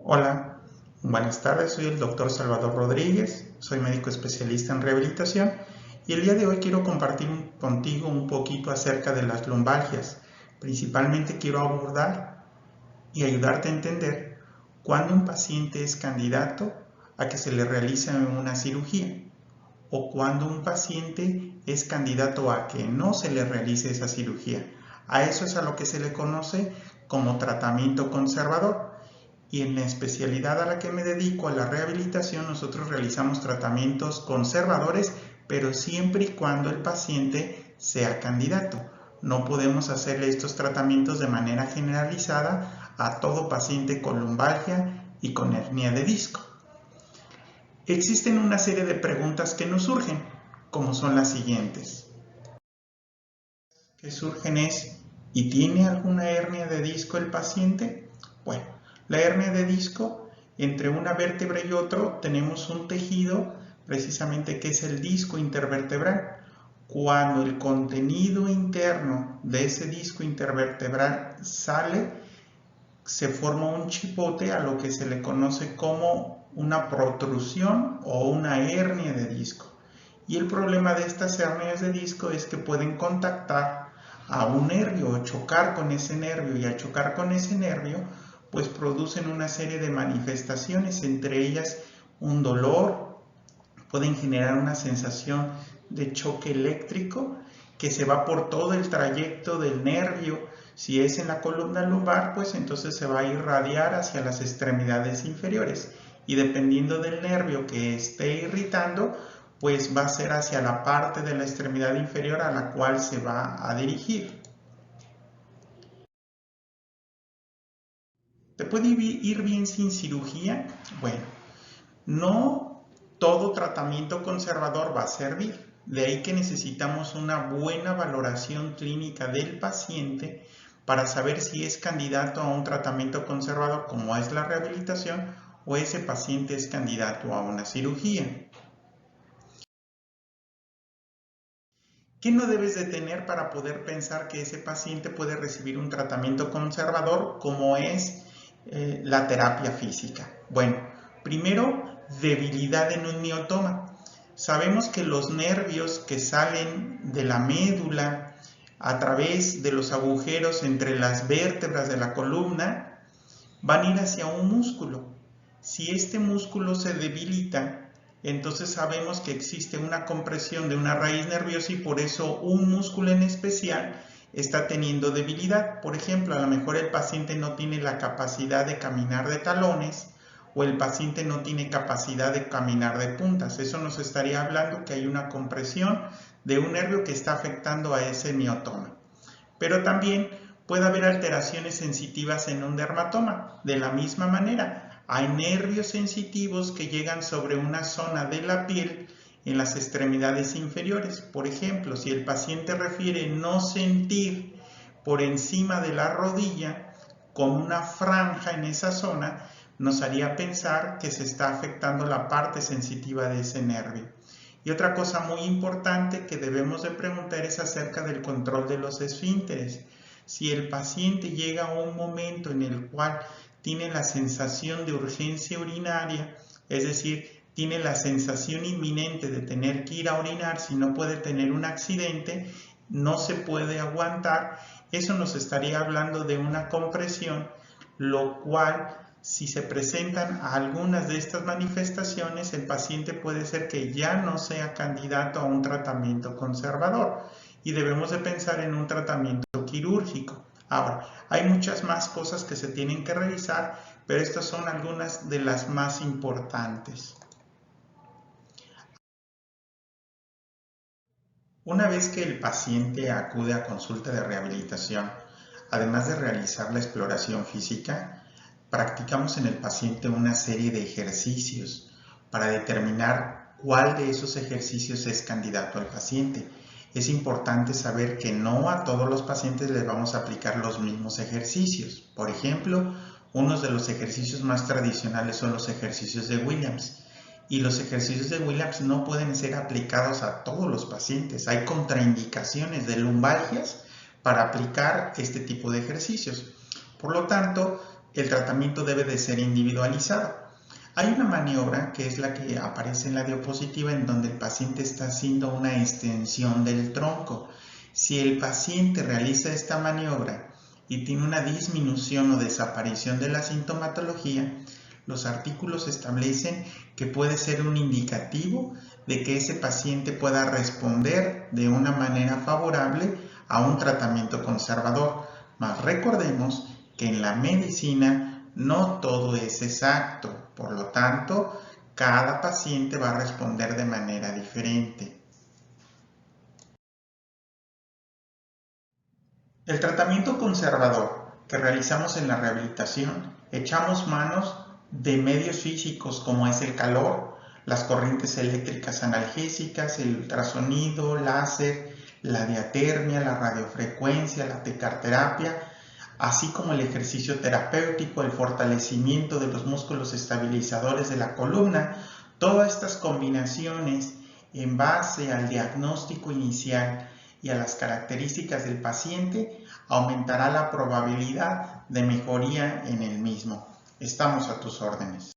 Hola, buenas tardes, soy el doctor Salvador Rodríguez, soy médico especialista en rehabilitación y el día de hoy quiero compartir contigo un poquito acerca de las lumbalgias. Principalmente quiero abordar y ayudarte a entender cuándo un paciente es candidato a que se le realice una cirugía o cuándo un paciente es candidato a que no se le realice esa cirugía. A eso es a lo que se le conoce como tratamiento conservador. Y en la especialidad a la que me dedico, a la rehabilitación, nosotros realizamos tratamientos conservadores, pero siempre y cuando el paciente sea candidato. No podemos hacerle estos tratamientos de manera generalizada a todo paciente con lumbalgia y con hernia de disco. Existen una serie de preguntas que nos surgen, como son las siguientes. ¿Qué surgen es, ¿y tiene alguna hernia de disco el paciente? Bueno, la hernia de disco, entre una vértebra y otro tenemos un tejido precisamente que es el disco intervertebral. Cuando el contenido interno de ese disco intervertebral sale, se forma un chipote a lo que se le conoce como una protrusión o una hernia de disco. Y el problema de estas hernias de disco es que pueden contactar a un nervio o chocar con ese nervio, y al chocar con ese nervio pues producen una serie de manifestaciones, entre ellas un dolor, pueden generar una sensación de choque eléctrico que se va por todo el trayecto del nervio. Si es en la columna lumbar, pues entonces se va a irradiar hacia las extremidades inferiores, y dependiendo del nervio que esté irritando, pues va a ser hacia la parte de la extremidad inferior a la cual se va a dirigir. ¿Te puede ir bien sin cirugía? Bueno, no todo tratamiento conservador va a servir. De ahí que necesitamos una buena valoración clínica del paciente para saber si es candidato a un tratamiento conservador como es la rehabilitación, o ese paciente es candidato a una cirugía. ¿Qué no debes de tener para poder pensar que ese paciente puede recibir un tratamiento conservador como es la terapia física? Bueno, primero, debilidad en un miotoma. Sabemos que los nervios que salen de la médula a través de los agujeros entre las vértebras de la columna van a ir hacia un músculo. Si este músculo se debilita, entonces sabemos que existe una compresión de una raíz nerviosa y por eso un músculo en especial está teniendo debilidad. Por ejemplo, a lo mejor el paciente no tiene la capacidad de caminar de talones, o el paciente no tiene capacidad de caminar de puntas. Eso nos estaría hablando que hay una compresión de un nervio que está afectando a ese miotoma. Pero también puede haber alteraciones sensitivas en un dermatoma. De la misma manera, hay nervios sensitivos que llegan sobre una zona de la piel en las extremidades inferiores. Por ejemplo, si el paciente refiere no sentir por encima de la rodilla con una franja en esa zona, nos haría pensar que se está afectando la parte sensitiva de ese nervio. Y otra cosa muy importante que debemos de preguntar es acerca del control de los esfínteres. Si el paciente llega a un momento en el cual tiene la sensación de urgencia urinaria, es decir, tiene la sensación inminente de tener que ir a orinar, si no puede tener un accidente, no se puede aguantar, eso nos estaría hablando de una compresión, lo cual, si se presentan algunas de estas manifestaciones, el paciente puede ser que ya no sea candidato a un tratamiento conservador y debemos de pensar en un tratamiento quirúrgico. Ahora, hay muchas más cosas que se tienen que revisar, pero estas son algunas de las más importantes. Una vez que el paciente acude a consulta de rehabilitación, además de realizar la exploración física, practicamos en el paciente una serie de ejercicios para determinar cuál de esos ejercicios es candidato al paciente. Es importante saber que no a todos los pacientes les vamos a aplicar los mismos ejercicios. Por ejemplo, unos de los ejercicios más tradicionales son los ejercicios de Williams. Y los ejercicios de Williams no pueden ser aplicados a todos los pacientes. Hay contraindicaciones de lumbalgias para aplicar este tipo de ejercicios. Por lo tanto, el tratamiento debe de ser individualizado. Hay una maniobra que es la que aparece en la diapositiva en donde el paciente está haciendo una extensión del tronco. Si el paciente realiza esta maniobra y tiene una disminución o desaparición de la sintomatología, los artículos establecen que puede ser un indicativo de que ese paciente pueda responder de una manera favorable a un tratamiento conservador. Mas recordemos que en la medicina no todo es exacto, por lo tanto, cada paciente va a responder de manera diferente. El tratamiento conservador que realizamos en la rehabilitación, echamos manos de medios físicos como es el calor, las corrientes eléctricas analgésicas, el ultrasonido, láser, la diatermia, la radiofrecuencia, la tecarterapia, así como el ejercicio terapéutico, el fortalecimiento de los músculos estabilizadores de la columna. Todas estas combinaciones en base al diagnóstico inicial y a las características del paciente aumentará la probabilidad de mejoría en el mismo. Estamos a tus órdenes.